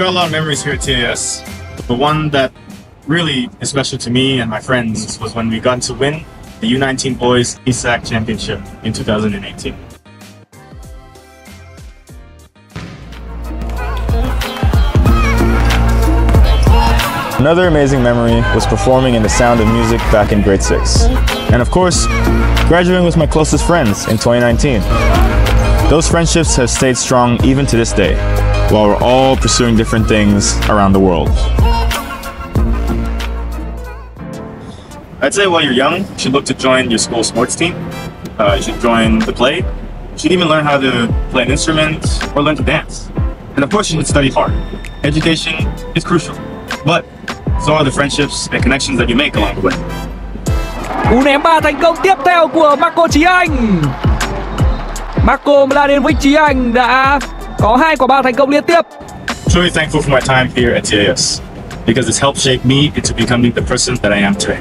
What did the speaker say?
got a lot of memories here at TAS. The one that really is special to me and my friends was when we got to win the U19 Boys ESAC Championship in 2018. Another amazing memory was performing in The Sound of Music back in grade 6. And of course, graduating with my closest friends in 2019. Those friendships have stayed strong even to this day, while we're all pursuing different things around the world. I'd say while you're young, you should look to join your school sports team. You should join the play. You should even learn how to play an instrument or learn to dance. And of course, you should study hard. Education is crucial, but so are the friendships and connections that you make along the way. Cú ném 3 thành công tiếp theo của Marko Trí Anh. Marko đã đến với Trí Anh đã có 2 quả 3 thành công liên tiếp. Truly thankful for my time here at TAS because it's helped shape me into becoming the person that I am today.